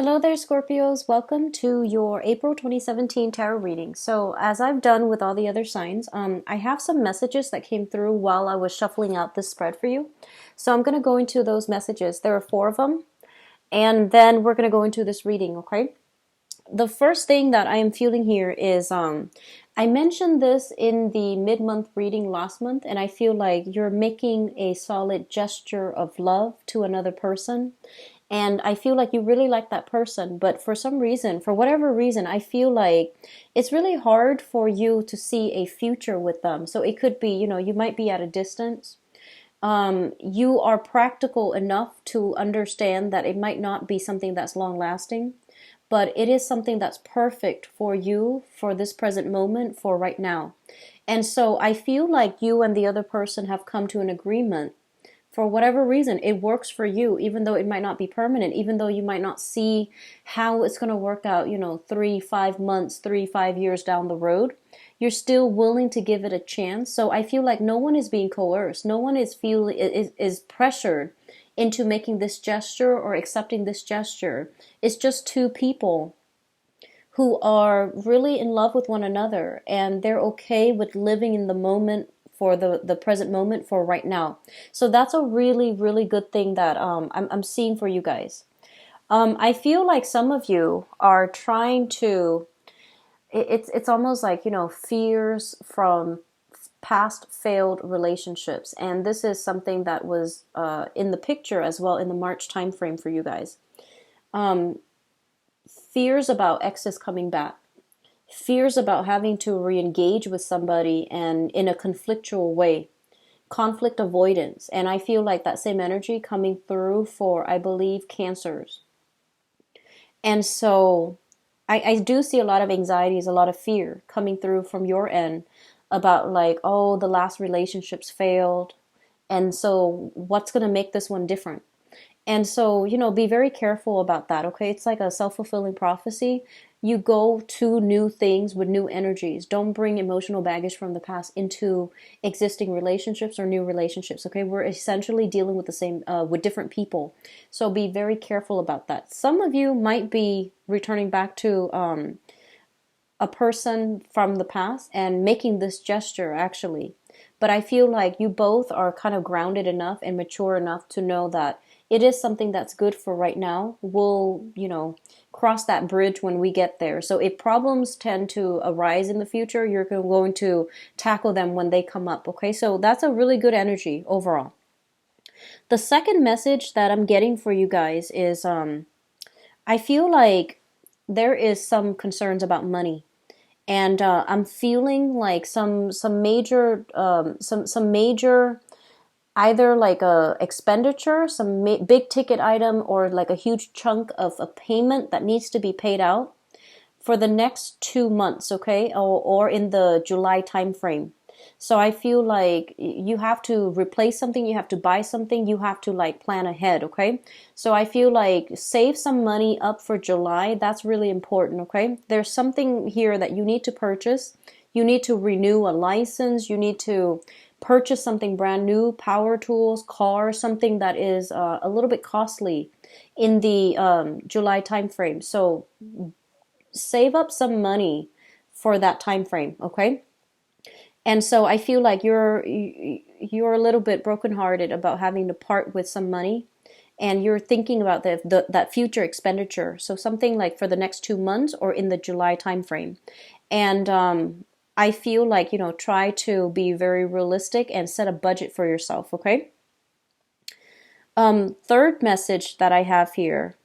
Hello there, Scorpios. Welcome to your April 2017 tarot reading. So, as I've done with all the other signs, I have some messages that came through while I was shuffling out this spread for you. So, I'm going to go into those messages. There are four of them, and then we're going to go into this reading, okay? The first thing that I am feeling here is I mentioned this in the mid-month reading last month, and I feel like you're making a solid gesture of love to another person. And I feel like you really like that person, but for some reason, for whatever reason, I feel like it's really hard for you to see a future with them. So it could be, you might be at a distance. You are practical enough to understand that it might not be something that's long lasting, but it is something that's perfect for you for this present moment, for right now. And so I feel like you and the other person have come to an agreement. For whatever reason, it works for you, even though it might not be permanent, even though you might not see how it's going to work out, 3, 5 months, 3, 5 years down the road. You're still willing to give it a chance. So I feel like no one is being coerced. No one is pressured into making this gesture or accepting this gesture. It's just two people who are really in love with one another, and they're okay with living in the moment, for the present moment, for right now. So that's a really, really good thing that I'm seeing for you guys. I feel like some of you are trying to, it's almost like, fears from past failed relationships. And this is something that was in the picture as well in the March time frame for you guys. Fears about exes coming back. Fears about having to re-engage with somebody and in a conflictual way. Conflict avoidance. And I feel like that same energy coming through for, I believe, cancers. And so I do see a lot of anxieties, a lot of fear coming through from your end about like, oh, the last relationships failed. And so what's going to make this one different? And so, be very careful about that, okay? It's like a self-fulfilling prophecy. You go to new things with new energies. Don't bring emotional baggage from the past into existing relationships or new relationships, okay? We're essentially dealing with the same, with different people. So be very careful about that. Some of you might be returning back to a person from the past and making this gesture, actually. But I feel like you both are kind of grounded enough and mature enough to know that it is something that's good for right now. We'll, cross that bridge when we get there. So if problems tend to arise in the future, you're going to tackle them when they come up. Okay, so that's a really good energy overall. The second message that I'm getting for you guys is I feel like there is some concerns about money. And I'm feeling like some major some major, either like a expenditure, some big ticket item, or like a huge chunk of a payment that needs to be paid out for the next 2 months, okay, or in the July time frame. So I feel like you have to replace something, you have to buy something, you have to like plan ahead, okay? So I feel like save some money up for July. That's really important, okay? There's something here that you need to purchase. You need to renew a license. You need to purchase something brand new, power tools, car, something that is a little bit costly in the July time frame. So save up some money for that time frame, okay? And so I feel like you're a little bit brokenhearted about having to part with some money, and you're thinking about that future expenditure. So something like for the next 2 months or in the July time frame. And I feel like, try to be very realistic and set a budget for yourself, okay? Third message that I have here,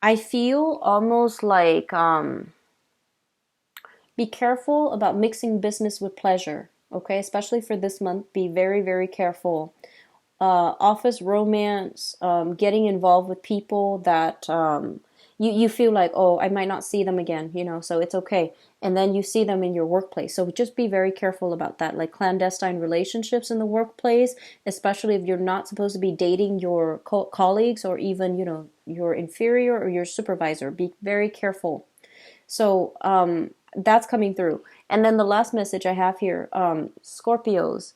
I feel almost like be careful about mixing business with pleasure, okay? Especially for this month, be very, very careful. Office romance, getting involved with people that you feel like, oh, I might not see them again, so it's okay. And then you see them in your workplace. So just be very careful about that, like clandestine relationships in the workplace, especially if you're not supposed to be dating your colleagues or even, your inferior or your supervisor. Be very careful. So that's coming through. And then the last message I have here, Scorpios,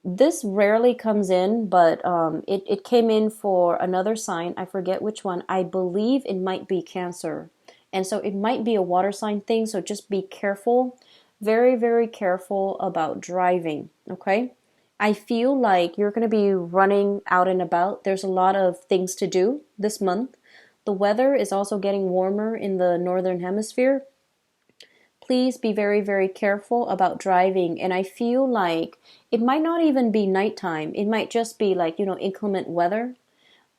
This rarely comes in, but it came in for another sign. I forget which one. I believe it might be Cancer. And so it might be a water sign thing. So just be careful, very, very careful about driving. Okay. I feel like you're going to be running out and about. There's a lot of things to do this month. The weather is also getting warmer in the northern hemisphere. Please be very, very careful about driving. And I feel like it might not even be nighttime. It might just be like, inclement weather,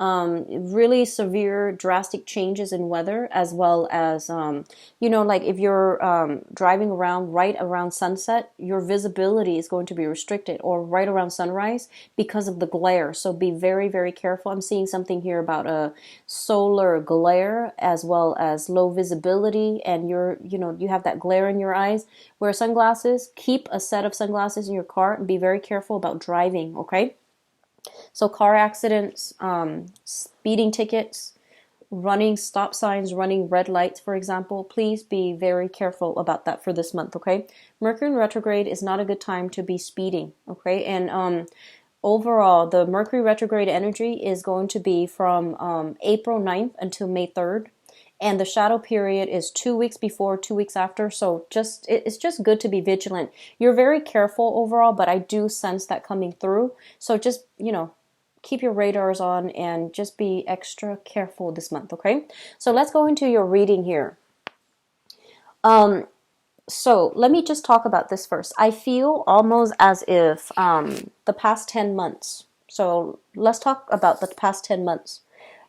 really severe, drastic changes in weather, as well as, like if you're driving around right around sunset, your visibility is going to be restricted, or right around sunrise because of the glare. So be very, very careful. I'm seeing something here about a solar glare, as well as low visibility, and you have that glare in your eyes. Wear sunglasses. Keep a set of sunglasses in your car, and be very careful about driving. Okay. So car accidents, speeding tickets, running stop signs, running red lights, for example, please be very careful about that for this month, okay? Mercury in retrograde is not a good time to be speeding, okay? And overall, the Mercury retrograde energy is going to be from April 9th until May 3rd. And the shadow period is 2 weeks before, 2 weeks after. So it's just good to be vigilant. You're very careful overall, but I do sense that coming through. So just, keep your radars on and just be extra careful this month, okay? So let's go into your reading here. So let me just talk about this first. I feel almost as if the past 10 months. So let's talk about the past 10 months.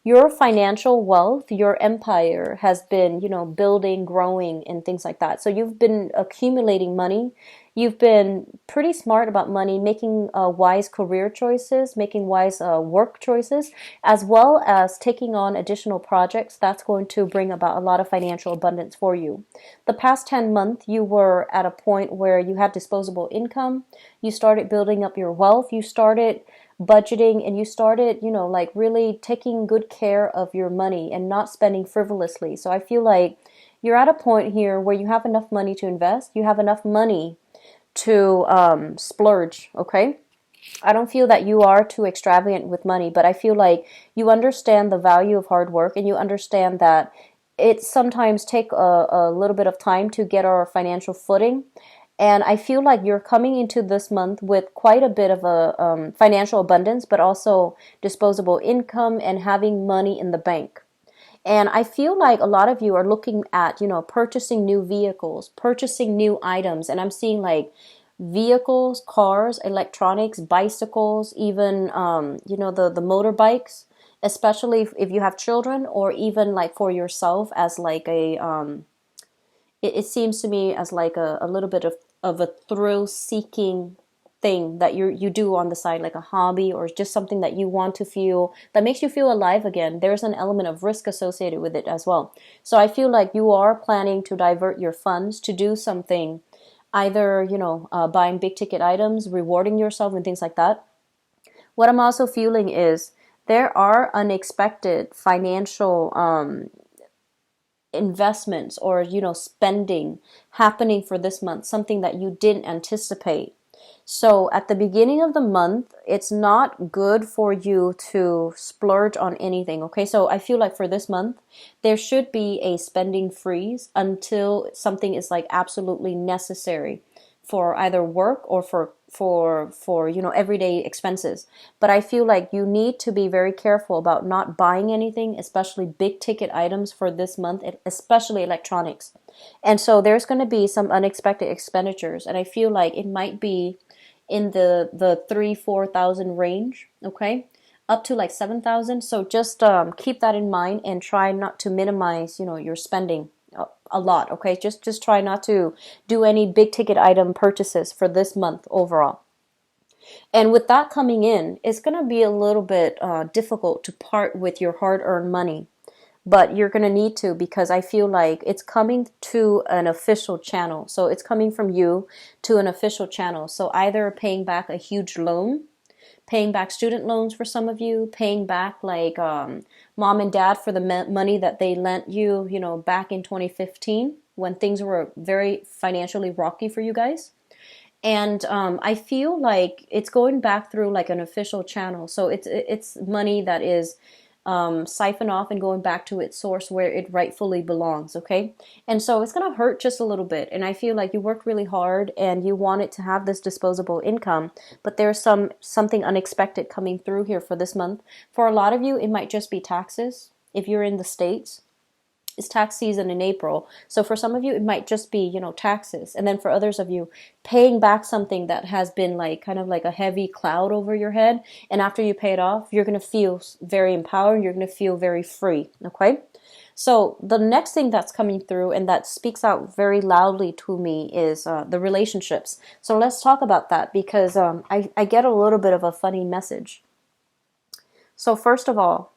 Your financial wealth, your empire has been, building, growing, and things like that. So you've been accumulating money. You've been pretty smart about money, making wise career choices, making wise work choices, as well as taking on additional projects. That's going to bring about a lot of financial abundance for you. The past 10 months, you were at a point where you had disposable income. You started building up your wealth. You started budgeting, and you started, like really taking good care of your money and not spending frivolously. So I feel like you're at a point here where you have enough money to invest. You have enough money to splurge, okay? I don't feel that you are too extravagant with money, but I feel like you understand the value of hard work, and you understand that it sometimes take a little bit of time to get our financial footing. And I feel like you're coming into this month with quite a bit of a financial abundance, but also disposable income and having money in the bank. And I feel like a lot of you are looking at, purchasing new vehicles, purchasing new items. And I'm seeing like vehicles, cars, electronics, bicycles, even, the motorbikes, especially if you have children, or even like for yourself as like it seems to me as like a little bit of a thrill-seeking thing that you do on the side, like a hobby, or just something that you want to feel, that makes you feel alive again. There's an element of risk associated with it as well. So I feel like you are planning to divert your funds to do something, either, buying big ticket items, rewarding yourself, and things like that. What I'm also feeling is there are unexpected financial investments, or spending happening for this month, something that you didn't anticipate. So at the beginning of the month, it's not good for you to splurge on anything, okay? So I feel like for this month, there should be a spending freeze until something is like absolutely necessary for either work or for everyday expenses. But I feel like you need to be very careful about not buying anything, especially big ticket items for this month, especially electronics. And so there's going to be some unexpected expenditures, and I feel like it might be in the 3,000-4,000 range, okay, up to like 7,000. So just keep that in mind and try not to minimize your spending a lot, okay? Just try not to do any big ticket item purchases for this month overall. And with that coming in, it's going to be a little bit difficult to part with your hard-earned money. But you're going to need to, because I feel like it's coming to an official channel. So it's coming from you to an official channel. So either paying back a huge loan, paying back student loans for some of you, paying back like mom and dad for the money that they lent you, back in 2015 when things were very financially rocky for you guys. And I feel like it's going back through like an official channel. So it's money that is siphoned off and going back to its source where it rightfully belongs. Okay, and so it's gonna hurt just a little bit. And I feel like you worked really hard and you wanted to have this disposable income, but there's something unexpected coming through here for this month. For a lot of you, it might just be taxes. If you're in the States, it's tax season in April. So for some of you, it might just be, taxes. And then for others of you, paying back something that has been like kind of like a heavy cloud over your head. And after you pay it off, you're going to feel very empowered. You're going to feel very free. Okay. So the next thing that's coming through and that speaks out very loudly to me is the relationships. So let's talk about that because I get a little bit of a funny message. So first of all,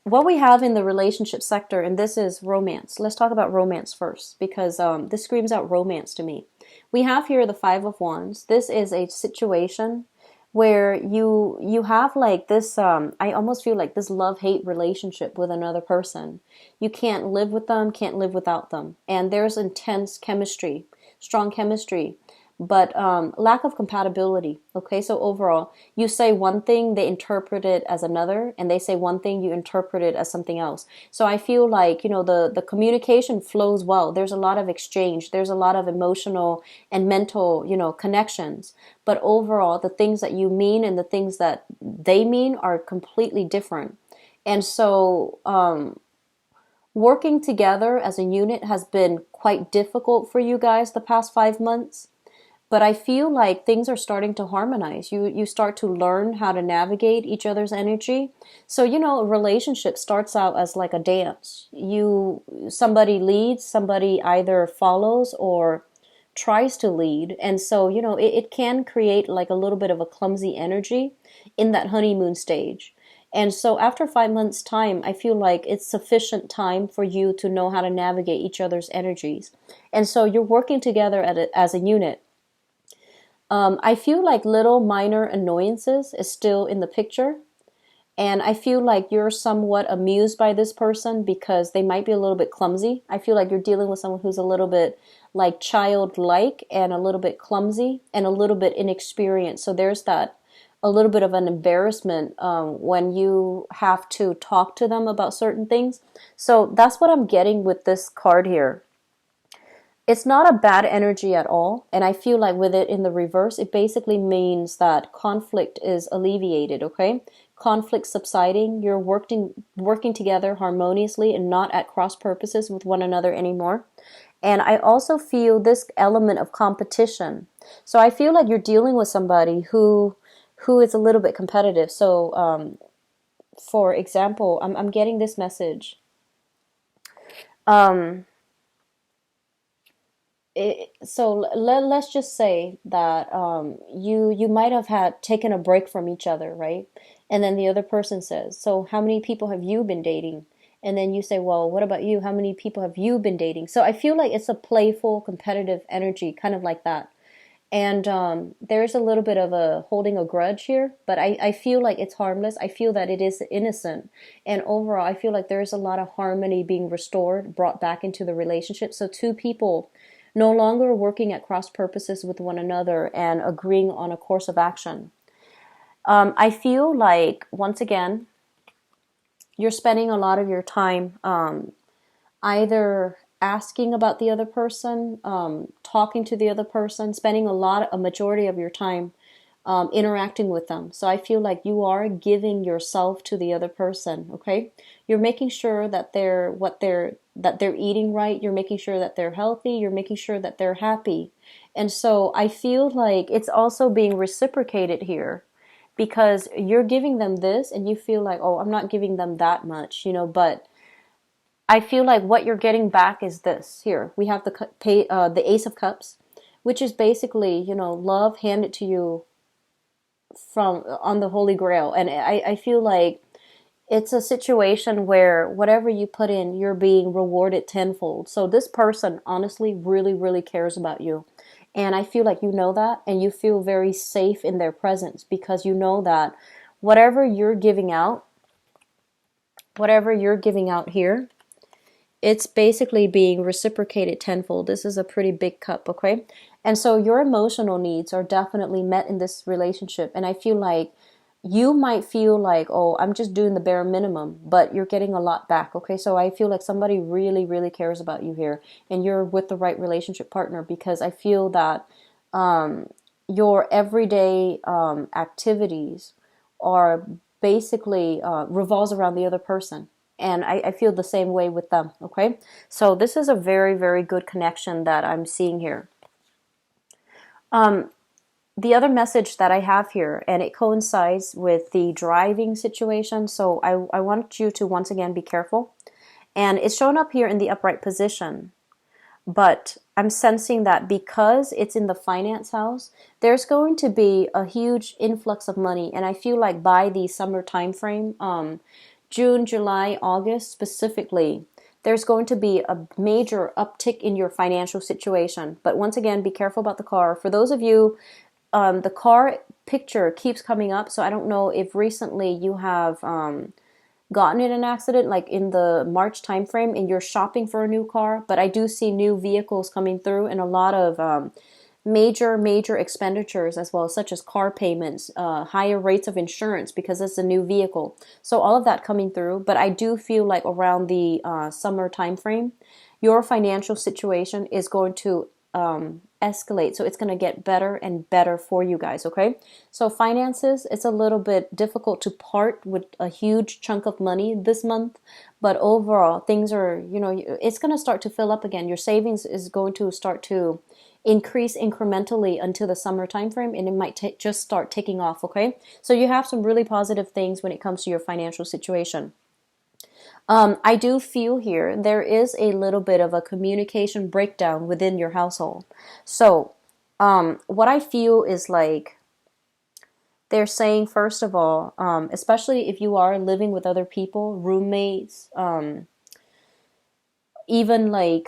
what we have in the relationship sector, and this is romance. Let's talk about romance first because this screams out romance to me. We have here the Five of Wands. This is a situation where you have like this, I almost feel like this love-hate relationship with another person. You can't live with them, can't live without them. And there's intense chemistry, strong chemistry, but lack of compatibility. Okay, so overall, you say one thing, they interpret it as another, and they say one thing, you interpret it as something else. So I feel like, the communication flows well. There's a lot of exchange. There's a lot of emotional and mental, connections. But overall, the things that you mean and the things that they mean are completely different. And so working together as a unit has been quite difficult for you guys the past 5 months. But I feel like things are starting to harmonize. You start to learn how to navigate each other's energy. So, a relationship starts out as like a dance. Somebody leads, somebody either follows or tries to lead. And so, it can create like a little bit of a clumsy energy in that honeymoon stage. And so after 5 months' time, I feel like it's sufficient time for you to know how to navigate each other's energies. And so you're working together as a unit. I feel like little minor annoyances is still in the picture. And I feel like you're somewhat amused by this person because they might be a little bit clumsy. I feel like you're dealing with someone who's a little bit like childlike and a little bit clumsy and a little bit inexperienced. So there's that a little bit of an embarrassment when you have to talk to them about certain things. So that's what I'm getting with this card here. It's not a bad energy at all. And I feel like with it in the reverse, it basically means that conflict is alleviated, okay? Conflict subsiding. You're working together harmoniously and not at cross purposes with one another anymore. And I also feel this element of competition. So I feel like you're dealing with somebody who is a little bit competitive. So, for example, I'm getting this message. Let's just say that you might have had taken a break from each other, right? And then the other person says, so how many people have you been dating? And then you say, well, what about you? How many people have you been dating? So I feel like it's a playful, competitive energy, kind of like that. And there's a little bit of a holding a grudge here, but I feel like it's harmless. I feel that it is innocent. And overall, I feel like there's a lot of harmony being restored, brought back into the relationship. So two people no longer working at cross purposes with one another and agreeing on a course of action. I feel like, once again, you're spending a lot of your time either asking about the other person, talking to the other person, spending a majority of your time interacting with them. So I feel like you are giving yourself to the other person. Okay, you're making sure that they're eating right. You're making sure that they're healthy. You're making sure that they're happy. And so I feel like it's also being reciprocated here because you're giving them this and you feel like, oh, I'm not giving them that much, but I feel like what you're getting back is this. Here, we have the Ace of Cups, which is basically, love handed to you from on the Holy Grail. And I feel like it's a situation where whatever you put in, you're being rewarded tenfold. So this person honestly really, really cares about you. And I feel like you know that, and you feel very safe in their presence because you know that whatever you're giving out here it's basically being reciprocated tenfold. This is a pretty big cup, okay? And so your emotional needs are definitely met in this relationship. And I feel like you might feel like, oh, I'm just doing the bare minimum, but you're getting a lot back, okay? So I feel like somebody really, really cares about you here, and you're with the right relationship partner, because I feel that your everyday activities are basically revolves around the other person. And I feel the same way with them, okay? So this is a very, very good connection that I'm seeing here. The other message that I have here, and it coincides with the driving situation, so I want you to once again be careful. And it's shown up here in the upright position. But I'm sensing that because it's in the finance house, there's going to be a huge influx of money. And I feel like by the summer time frame, June, July, August specifically, there's going to be a major uptick in your financial situation. But once again, be careful about the car. For those of you, the car picture keeps coming up, so I don't know if recently you have gotten in an accident, like in the March timeframe, and you're shopping for a new car. But I do see new vehicles coming through, and a lot of major expenditures as well, such as car payments, higher rates of insurance because it's a new vehicle. So all of that coming through. But I do feel like around the summer timeframe, your financial situation is going to escalate. So it's going to get better and better for you guys, okay? So finances, it's a little bit difficult to part with a huge chunk of money this month, but overall things are, it's going to start to fill up again. Your savings is going to start to increase incrementally until the summer time frame, and it might just start taking off, okay? So you have some really positive things when it comes to your financial situation. I do feel here there is a little bit of a communication breakdown within your household. So, what I feel is like they're saying, first of all, especially if you are living with other people, roommates, even like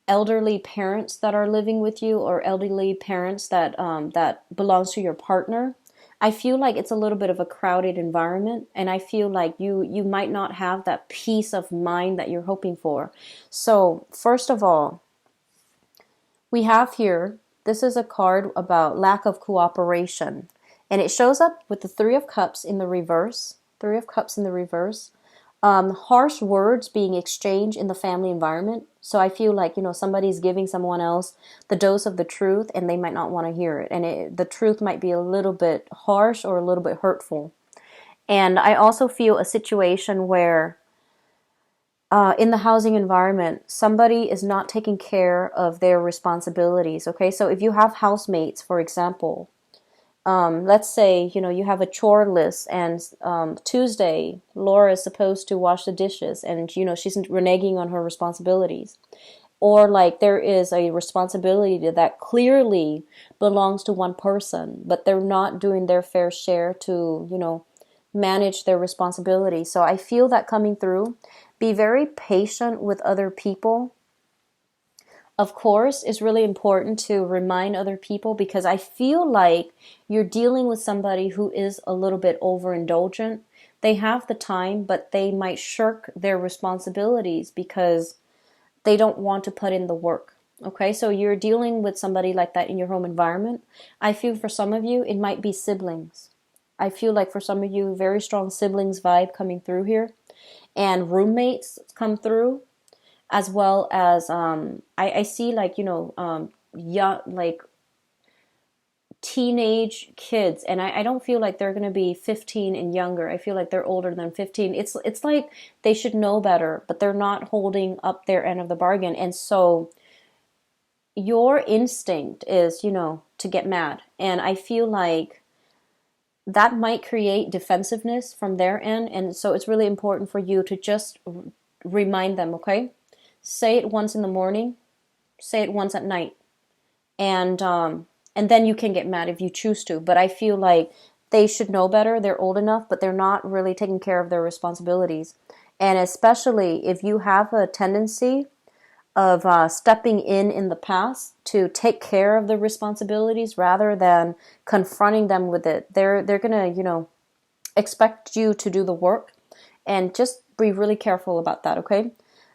elderly parents that are living with you, or elderly parents that that belongs to your partner. I feel like it's a little bit of a crowded environment, and I feel like you might not have that peace of mind that you're hoping for. So, first of all, we have here, this is a card about lack of cooperation, and it shows up with the Three of Cups in the reverse. Three of Cups in the reverse. Harsh words being exchanged in the family environment. So I feel like, somebody's giving someone else the dose of the truth, and they might not want to hear it. And the truth might be a little bit harsh or a little bit hurtful. And I also feel a situation where in the housing environment, somebody is not taking care of their responsibilities. Okay, so if you have housemates, for example, let's say, you have a chore list, and Tuesday, Laura is supposed to wash the dishes, and, she's reneging on her responsibilities. Or like there is a responsibility that clearly belongs to one person, but they're not doing their fair share to, manage their responsibility. So I feel that coming through. Be very patient with other people. Of course, it's really important to remind other people, because I feel like you're dealing with somebody who is a little bit overindulgent. They have the time, but they might shirk their responsibilities because they don't want to put in the work. Okay, so you're dealing with somebody like that in your home environment. I feel for some of you, it might be siblings. I feel like for some of you, very strong siblings vibe coming through here. And roommates come through, as well as I see like young, like teenage kids, and I don't feel like they're going to be 15 and younger. I feel like they're older than 15. It's like they should know better, but they're not holding up their end of the bargain. And so your instinct is to get mad, and I feel like that might create defensiveness from their end. And so it's really important for you to just remind them, okay? Say it once in the morning, say it once at night, and then you can get mad if you choose to. But I feel like they should know better. They're old enough, but they're not really taking care of their responsibilities. And especially if you have a tendency of stepping in the past to take care of the responsibilities rather than confronting them with it, they're gonna expect you to do the work, and just be really careful about that, okay?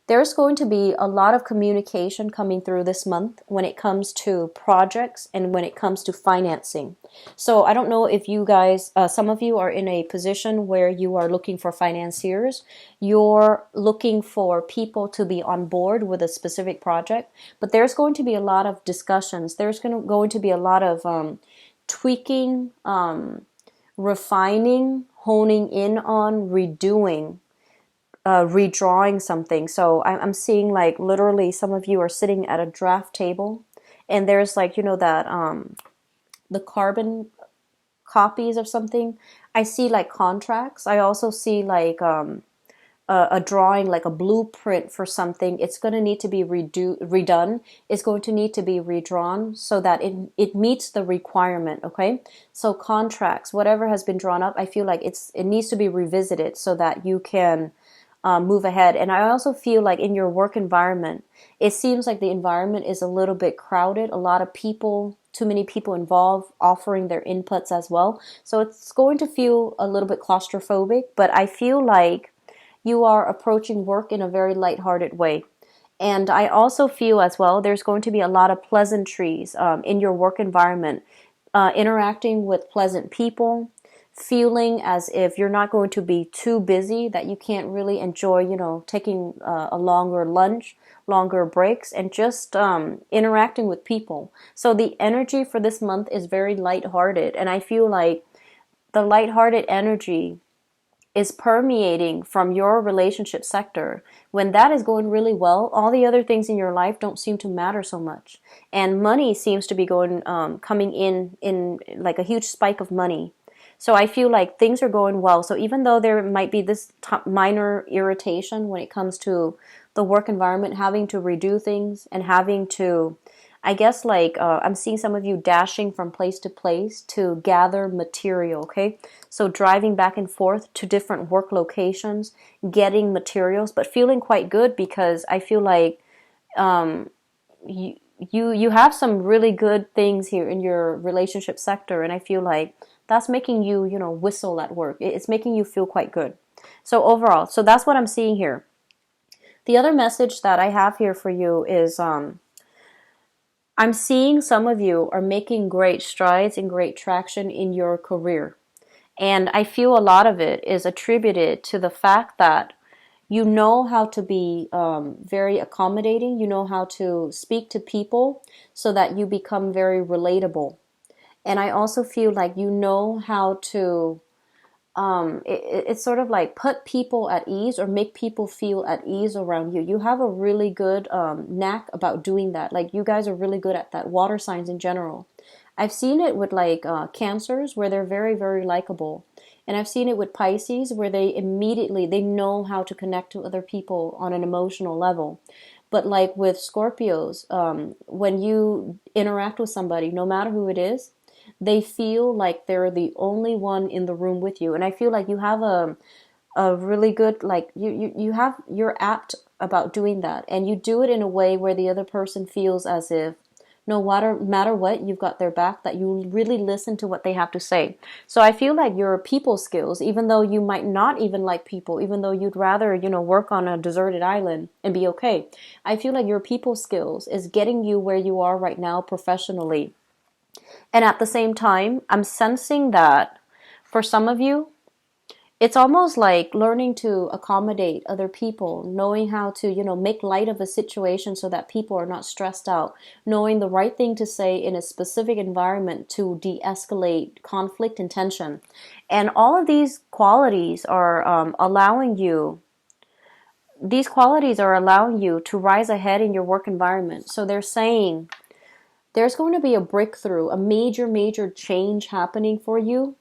There's going to be a lot of communication coming through this month when it comes to projects and when it comes to financing. So I don't know if you guys, some of you are in a position where you are looking for financiers. You're looking for people to be on board with a specific project, but there's going to be a lot of discussions. There's going to be a lot of tweaking, refining, honing in on, redoing, redrawing something. So I'm seeing like literally some of you are sitting at a draft table, and there's like, you know, that the carbon copies of something. I see like contracts. I also see like a drawing, like a blueprint for something. It's going to need to be redone. It's going to need to be redrawn so that it meets the requirement. Okay, so contracts, whatever has been drawn up, I feel like it needs to be revisited so that you can move ahead. And I also feel like in your work environment, it seems like the environment is a little bit crowded. A lot of people, too many people involved, offering their inputs as well. So it's going to feel a little bit claustrophobic, but I feel like you are approaching work in a very lighthearted way. And I also feel as well there's going to be a lot of pleasantries in your work environment, interacting with pleasant people, feeling as if you're not going to be too busy that you can't really enjoy, you know, taking a longer lunch, longer breaks, and just interacting with people. So the energy for this month is very lighthearted, and I feel like the lighthearted energy is permeating from your relationship sector. When that is going really well, all the other things in your life don't seem to matter so much, and money seems to be coming in like a huge spike of money. So I feel like things are going well. So even though there might be this minor irritation when it comes to the work environment, having to redo things and having to, I guess like I'm seeing some of you dashing from place to place to gather material, okay? So driving back and forth to different work locations, getting materials, but feeling quite good because I feel like you have some really good things here in your relationship sector, and I feel like that's making you, you know, whistle at work. It's making you feel quite good. So overall, so that's what I'm seeing here. The other message that I have here for you is I'm seeing some of you are making great strides and great traction in your career. And I feel a lot of it is attributed to the fact that you know how to be very accommodating. You know how to speak to people so that you become very relatable. And I also feel like you know how to, it's sort of like put people at ease or make people feel at ease around you. You have a really good knack about doing that. Like you guys are really good at that. Water signs in general. I've seen it with like Cancers where they're very, very likable. And I've seen it with Pisces where they know how to connect to other people on an emotional level. But like with Scorpios, when you interact with somebody, no matter who it is, they feel like they're the only one in the room with you. And I feel like you have a really good, like you're apt about doing that. And you do it in a way where the other person feels as if no matter what, you've got their back, that you really listen to what they have to say. So I feel like your people skills, even though you might not even like people, even though you'd rather, you know, work on a deserted island and be okay, I feel like your people skills is getting you where you are right now professionally. And at the same time, I'm sensing that for some of you, it's almost like learning to accommodate other people, knowing how to, you know, make light of a situation so that people are not stressed out, knowing the right thing to say in a specific environment to de-escalate conflict and tension. And all of these qualities are allowing you to rise ahead in your work environment. So they're saying there's going to be a breakthrough, a major, major change happening for you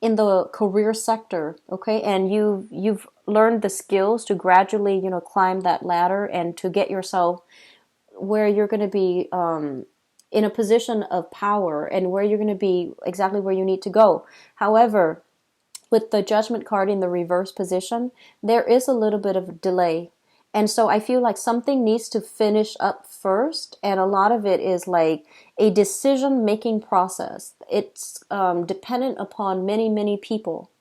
in the career sector, okay? And you've learned the skills to gradually, you know, climb that ladder and to get yourself where you're going to be in a position of power and where you're going to be exactly where you need to go. However, with the Judgment card in the reverse position, there is a little bit of delay. And so I feel like something needs to finish up first, and a lot of it is like a decision-making process. It's dependent upon many, many people.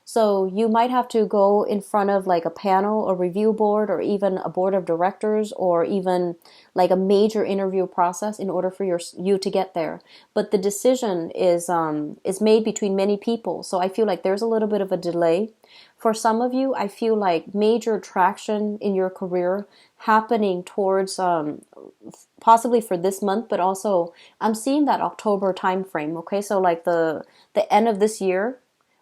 So you might have to go in front of like a panel, a review board, or even a board of directors, or even like a major interview process in order for you to get there. But the decision is made between many people. So I feel like there's a little bit of a delay. For some of you, I feel like major traction in your career happening towards possibly for this month, but also I'm seeing that October time frame. Okay, so like the end of this year,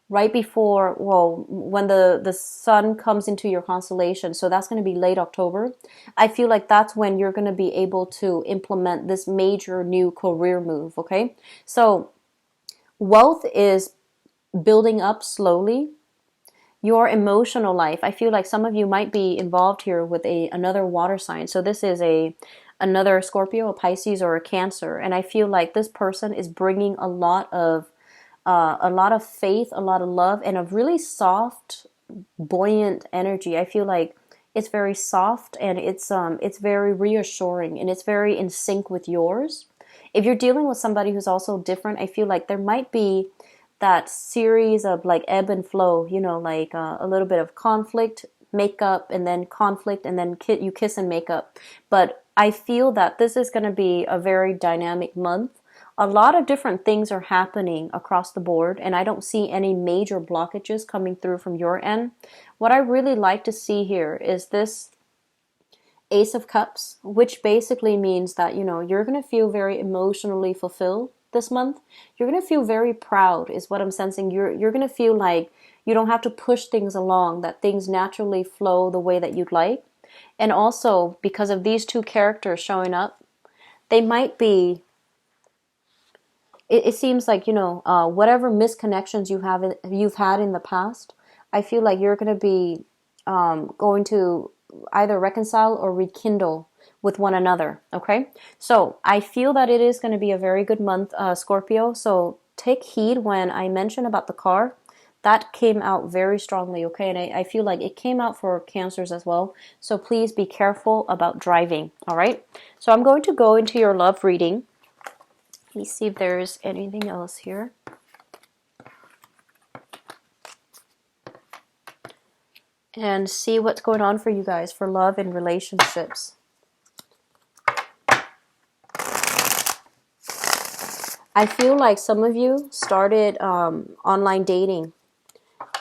right before, well, when the sun comes into your constellation, so that's going to be late October. I feel like that's when you're going to be able to implement this major new career move. Okay, so wealth is building up slowly. Your emotional life, I feel like some of you might be involved here with another water sign. So this is another Scorpio, a Pisces, or a Cancer, and I feel like this person is bringing a lot of faith, a lot of love, and a really soft, buoyant energy. I feel like it's very soft, and it's very reassuring, and it's very in sync with yours. If you're dealing with somebody who's also different, I feel like there might be that series of like ebb and flow, like a little bit of conflict, makeup, and then conflict, and then you kiss and make up. But I feel that this is going to be a very dynamic month. A lot of different things are happening across the board, and I don't see any major blockages coming through from your end. What I really like to see here is this Ace of Cups, which basically means that, you're going to feel very emotionally fulfilled this month. You're going to feel very proud is what I'm sensing. You're going to feel like you don't have to push things along, that things naturally flow the way that you'd like. And also, because of these two characters showing up, they might be, it seems like, whatever misconnections you've had in the past, I feel like you're going to be going to either reconcile or rekindle with one another. Okay, so I feel that it is going to be a very good month, Scorpio. So take heed when I mention about the car. That came out very strongly. Okay, and I feel like it came out for Cancers as well. So please be careful about driving. All right, so I'm going to go into your love reading. Let me see if there's anything else here. And see what's going on for you guys for love and relationships. I feel like some of you started online dating,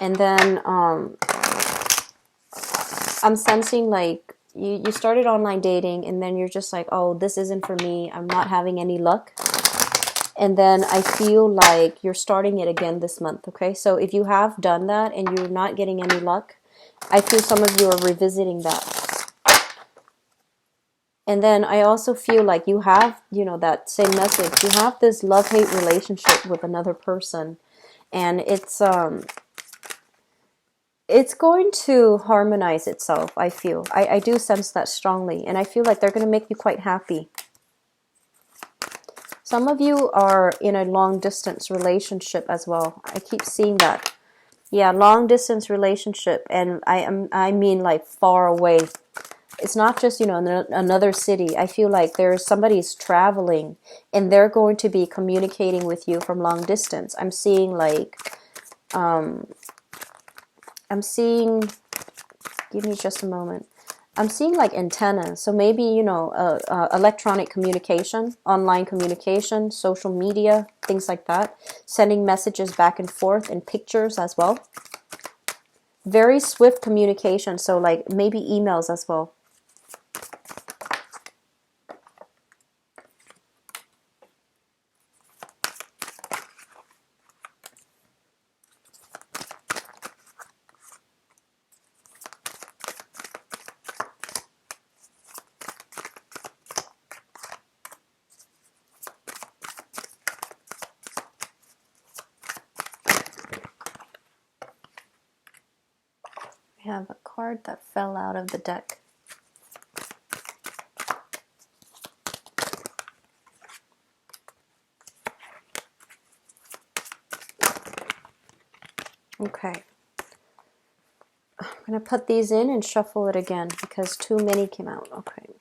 and then I'm sensing like you started online dating, and then you're just like, oh, this isn't for me. I'm not having any luck. And then I feel like you're starting it again this month. Okay, so if you have done that and you're not getting any luck, I feel some of you are revisiting that. And then I also feel like you have, that same message. You have this love-hate relationship with another person. And it's going to harmonize itself, I feel. I do sense that strongly. And I feel like they're going to make you quite happy. Some of you are in a long-distance relationship as well. I keep seeing that. Yeah, long-distance relationship. And I mean like far away. It's not just, in another city. I feel like somebody's traveling and they're going to be communicating with you from long distance. I'm seeing like, give me just a moment. I'm seeing like antennas. So maybe, electronic communication, online communication, social media, things like that. Sending messages back and forth and pictures as well. Very swift communication. So like maybe emails as well. We have a card that fell out of the deck. Okay. I'm going to put these in and shuffle it again because too many came out. Okay.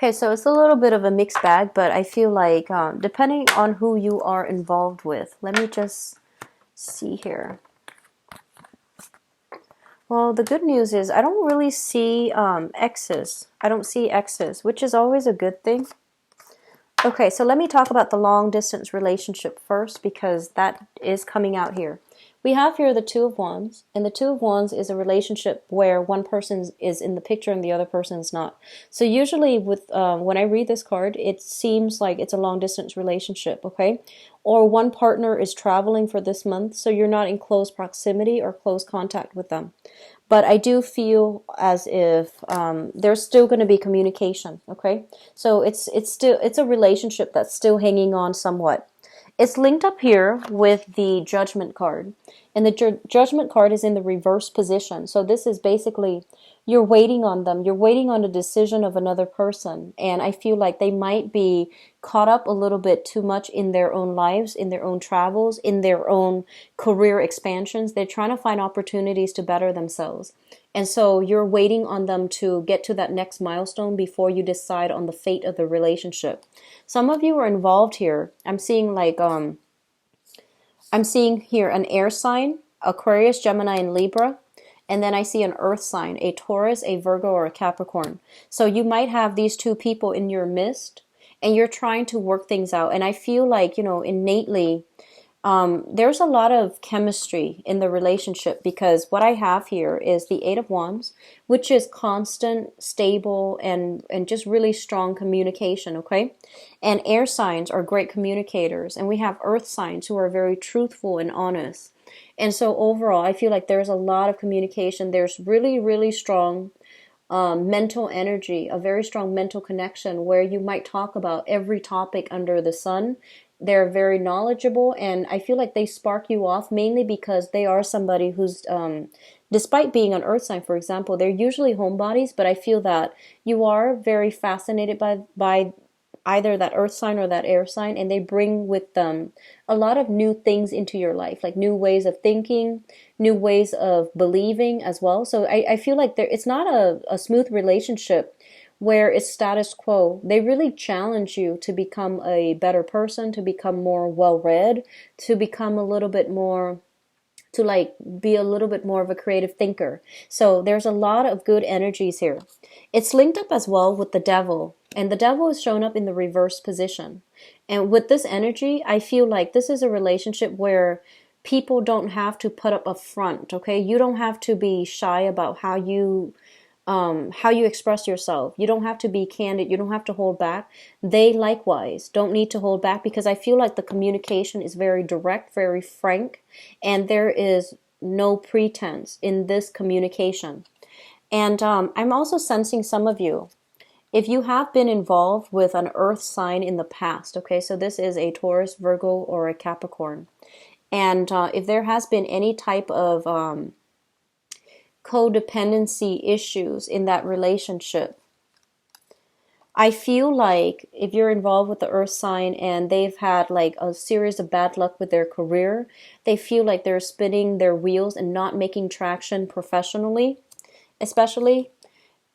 Okay, so it's a little bit of a mixed bag, but I feel like depending on who you are involved with, let me just see here. Well, the good news is I don't really see exes. I don't see exes, which is always a good thing. Okay, so let me talk about the long distance relationship first because that is coming out here. We have here the Two of Wands, and the Two of Wands is a relationship where one person is in the picture and the other person is not. So usually with when I read this card, it seems like it's a long distance relationship, okay? Or one partner is traveling for this month, so you're not in close proximity or close contact with them. But I do feel as if there's still going to be communication, okay? So it's a relationship that's still hanging on somewhat. It's linked up here with the Judgment card. And the Judgment card is in the reverse position. So this is basically you're waiting on them. You're waiting on a decision of another person. And I feel like they might be caught up a little bit too much in their own lives, in their own travels, in their own career expansions. They're trying to find opportunities to better themselves. And so you're waiting on them to get to that next milestone before you decide on the fate of the relationship. Some of you are involved here. I'm seeing here an air sign, Aquarius, Gemini, and Libra. And then I see an earth sign, a Taurus, a Virgo, or a Capricorn. So you might have these two people in your midst and you're trying to work things out. And I feel like, innately, there's a lot of chemistry in the relationship because what I have here is the Eight of Wands, which is constant, stable, and just really strong communication, okay? And air signs are great communicators. And we have earth signs who are very truthful and honest. And so overall, I feel like there's a lot of communication. There's really, really strong mental energy, a very strong mental connection where you might talk about every topic under the sun. They're very knowledgeable, and I feel like they spark you off mainly because they are somebody who's, despite being an earth sign, for example, they're usually homebodies, but I feel that you are very fascinated by either that earth sign or that air sign, and they bring with them a lot of new things into your life, like new ways of thinking, new ways of believing as well. So I feel like it's not a smooth relationship where it's status quo. They really challenge you to become a better person, to become more well-read, to become a little bit more, to be a little bit more of a creative thinker. So there's a lot of good energies here. It's linked up as well with the devil, and the devil is shown up in the reverse position. And with this energy, I feel like this is a relationship where people don't have to put up a front, okay? You don't have to be shy about how you express yourself. You don't have to be candid. You don't have to hold back. They likewise don't need to hold back because I feel like the communication is very direct, very frank, and there is no pretense in this communication. And I'm also sensing some of you, if you have been involved with an earth sign in the past, okay, so this is a Taurus, Virgo, or a Capricorn. And if there has been any type of codependency issues in that relationship, I feel like if you're involved with the earth sign and they've had like a series of bad luck with their career, they feel like they're spinning their wheels and not making traction professionally, especially.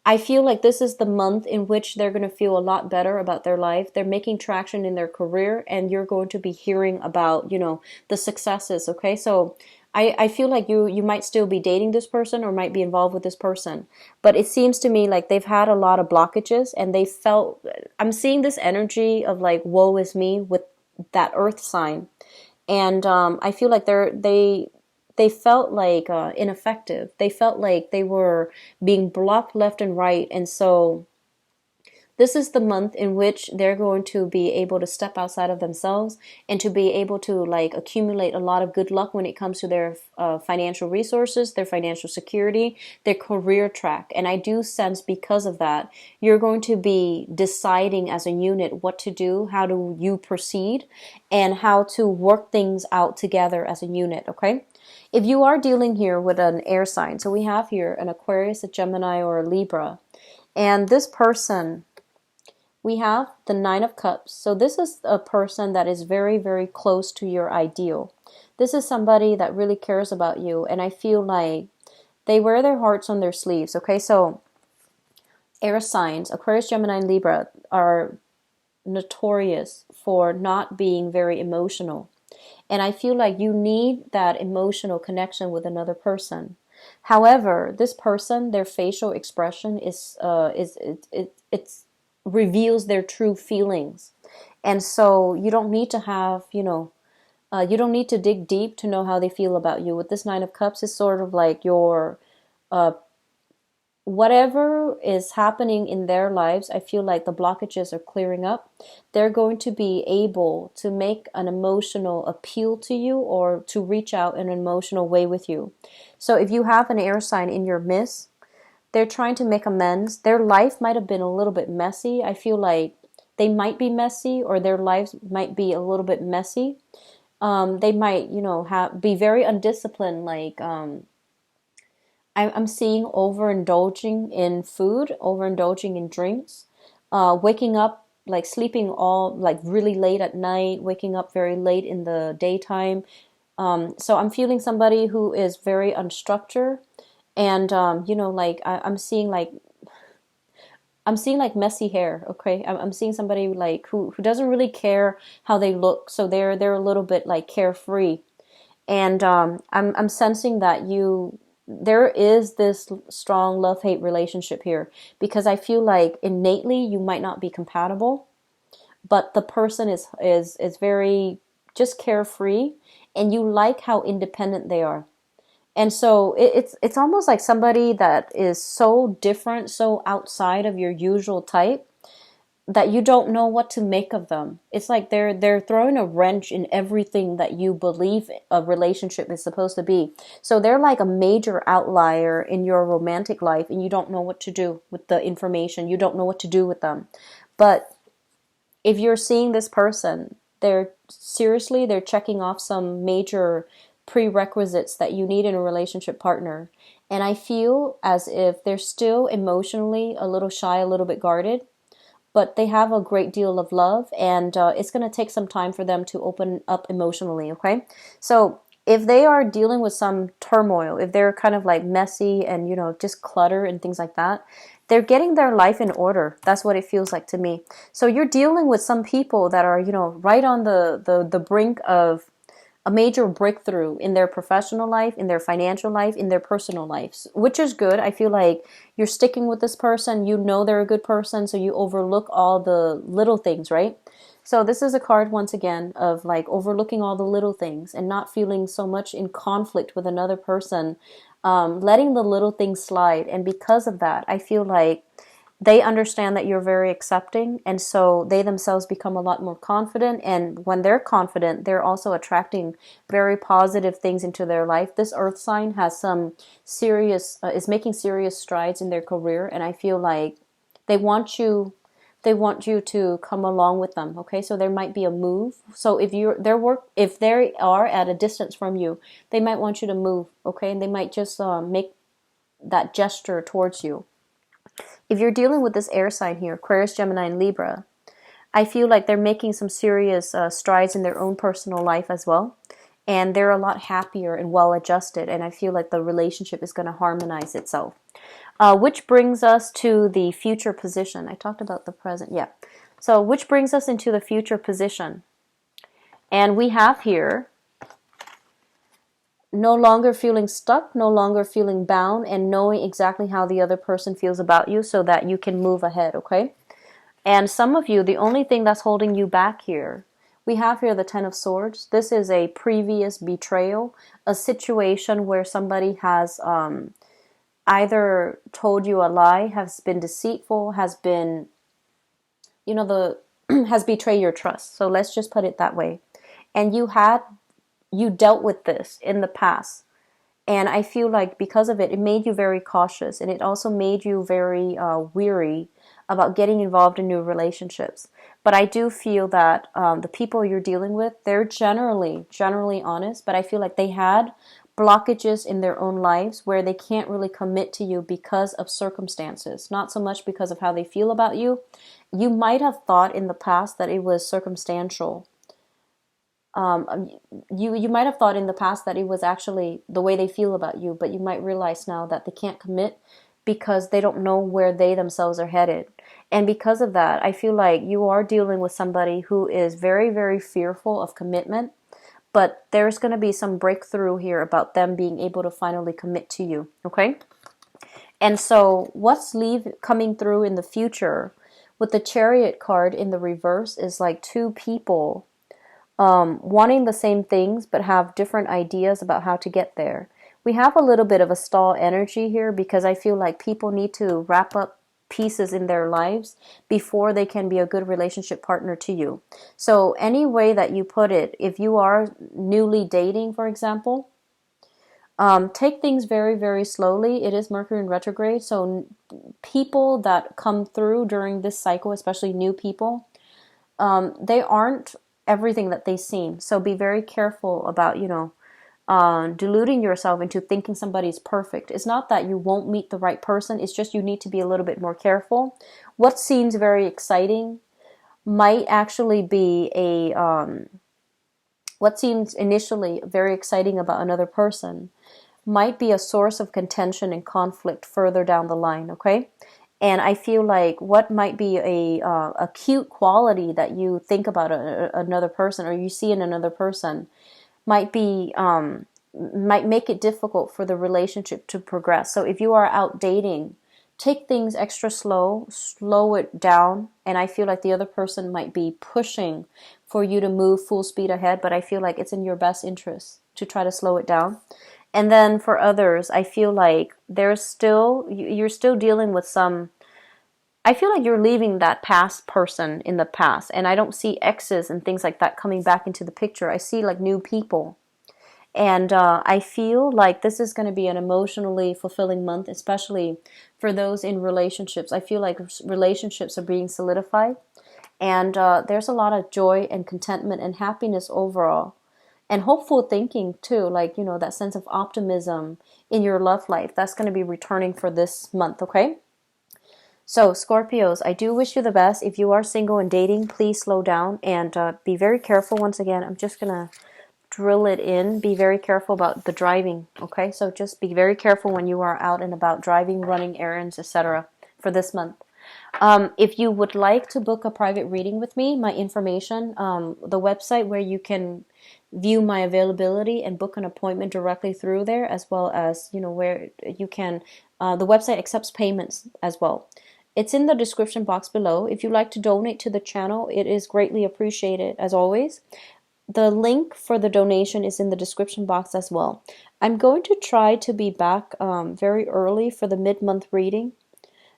I feel like this is the month in which they're going to feel a lot better about their life. They're making traction in their career and you're going to be hearing about, the successes, okay? So I feel like you might still be dating this person or might be involved with this person. But it seems to me like they've had a lot of blockages and I'm seeing this energy of like, woe is me with that earth sign. And I feel like they felt like ineffective. They felt like they were being blocked left and right. And so this is the month in which they're going to be able to step outside of themselves and to be able to accumulate a lot of good luck when it comes to their financial resources, their financial security, their career track. And I do sense because of that, you're going to be deciding as a unit what to do, how do you proceed, and how to work things out together as a unit, okay? If you are dealing here with an air sign, so we have here an Aquarius, a Gemini, or a Libra, and this person, we have the Nine of Cups. So this is a person that is very, very close to your ideal. This is somebody that really cares about you, and I feel like they wear their hearts on their sleeves, okay? So Air signs, Aquarius, Gemini, and Libra, are notorious for not being very emotional. And I feel like you need that emotional connection with another person. However, this person, their facial expression it's reveals their true feelings. And so you don't need to have, you don't need to dig deep to know how they feel about you. With this Nine of Cups, is sort of like your uh, whatever is happening in their lives. I feel like the blockages are clearing up. They're going to be able to make an emotional appeal to you, or to reach out in an emotional way with you. So if you have an air sign in your midst, they're trying to make amends. Their life might have been a little bit messy. I feel like they might be messy, or their lives might be a little bit messy. They might, be very undisciplined, like, I'm seeing overindulging in food, overindulging in drinks, waking up, like sleeping all, like really late at night, waking up very late in the daytime. So I'm feeling somebody who is very unstructured, and like I'm seeing like messy hair. Okay, I'm seeing somebody like who doesn't really care how they look, so they're a little bit like carefree. And I'm sensing that there is this strong love-hate relationship here, because I feel like innately you might not be compatible, but the person is very just carefree, and you like how independent they are. And so it's almost like somebody that is so different, so outside of your usual type, that you don't know what to make of them. It's like they're throwing a wrench in everything that you believe a relationship is supposed to be. So they're like a major outlier in your romantic life, and you don't know what to do with the information. You don't know what to do with them. But if you're seeing this person, they're checking off some major prerequisites that you need in a relationship partner. And I feel as if they're still emotionally a little shy, a little bit guarded, but they have a great deal of love, and it's going to take some time for them to open up emotionally. Okay, so if they are dealing with some turmoil, if they're kind of like messy and just clutter and things like that, they're getting their life in order. That's what it feels like to me. So you're dealing with some people that are right on the brink of a major breakthrough in their professional life, in their financial life, in their personal lives, which is good. I feel like you're sticking with this person. You know they're a good person, so you overlook all the little things, right? So this is a card, once again, of like overlooking all the little things and not feeling so much in conflict with another person, letting the little things slide. And because of that, I feel like they understand that you're very accepting, and so they themselves become a lot more confident. And when they're confident, they're also attracting very positive things into their life. This earth sign has some serious is making serious strides in their career, and I feel like they want you they want you to come along with them. Okay, so there might be a move. So if they are at a distance from you, they might want you to move. Okay, and they might just make that gesture towards you. If you're dealing with this air sign here, Aquarius, Gemini, and Libra, I feel like they're making some serious strides in their own personal life as well. And they're a lot happier and well adjusted. And I feel like the relationship is going to harmonize itself. Which brings us to the future position. I talked about the present. Yeah. So which brings us into the future position. And we have here no longer feeling stuck, no longer feeling bound, and knowing exactly how the other person feels about you so that you can move ahead, okay? And some of you, the only thing that's holding you back here, we have here the Ten of Swords. This is a previous betrayal, a situation where somebody has either told you a lie, has been deceitful, has been, has betrayed your trust. So let's just put it that way. And you dealt with this in the past. And I feel like because of it, it made you very cautious. And it also made you very weary about getting involved in new relationships. But I do feel that the people you're dealing with, they're generally honest. But I feel like they had blockages in their own lives where they can't really commit to you because of circumstances. Not so much because of how they feel about you. You might have thought in the past that it was circumstantial. You might have thought in the past that it was actually the way they feel about you, but you might realize now that they can't commit because they don't know where they themselves are headed. And because of that, I feel like you are dealing with somebody who is very, very fearful of commitment, but there's going to be some breakthrough here about them being able to finally commit to you, okay? And so what's coming through in the future with the Chariot card in the reverse is like two people wanting the same things but have different ideas about how to get there. We have a little bit of a stall energy here because I feel like people need to wrap up pieces in their lives before they can be a good relationship partner to you. So any way that you put it, if you are newly dating, for example, take things very, very slowly. It is Mercury in retrograde, so people that come through during this cycle, especially new people, they aren't everything that they seem. So be very careful about, deluding yourself into thinking somebody's perfect. It's not that you won't meet the right person. It's just you need to be a little bit more careful. What seems very exciting might actually be what seems initially very exciting about another person might be a source of contention and conflict further down the line, okay? And I feel like what might be a cute quality that you think about another person or you see in another person might make it difficult for the relationship to progress. So if you are out dating, take things extra slow it down. And I feel like the other person might be pushing for you to move full speed ahead, but I feel like it's in your best interest to try to slow it down. And then for others, I feel like you're still dealing with I feel like you're leaving that past person in the past. And I don't see exes and things like that coming back into the picture. I see like new people. And I feel like this is going to be an emotionally fulfilling month, especially for those in relationships. I feel like relationships are being solidified. And there's a lot of joy and contentment and happiness overall. And hopeful thinking too, like, that sense of optimism in your love life. That's going to be returning for this month, okay? So, Scorpios, I do wish you the best. If you are single and dating, please slow down and be very careful. Once again, I'm just going to drill it in. Be very careful about the driving, okay? So just be very careful when you are out and about driving, running errands, etc. for this month. If you would like to book a private reading with me, my information, the website where you can view my availability and book an appointment directly through there, as well as, where you can, the website accepts payments as well. It's in the description box below. If you'd like to donate to the channel, it is greatly appreciated, as always. The link for the donation is in the description box as well. I'm going to try to be back very early for the mid-month reading.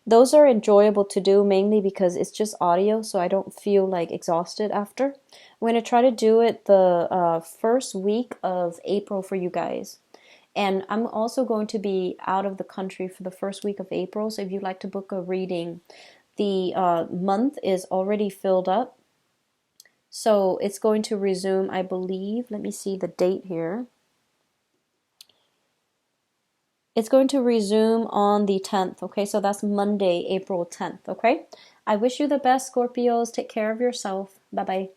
Those are enjoyable to do mainly because it's just audio, so I don't feel like exhausted after. I'm going to try to do it the first week of April for you guys. And I'm also going to be out of the country for the first week of April, so if you'd like to book a reading, the month is already filled up. So it's going to resume, I believe, let me see the date here. It's going to resume on the 10th, okay? So that's Monday, April 10th, okay? I wish you the best, Scorpios. Take care of yourself. Bye-bye.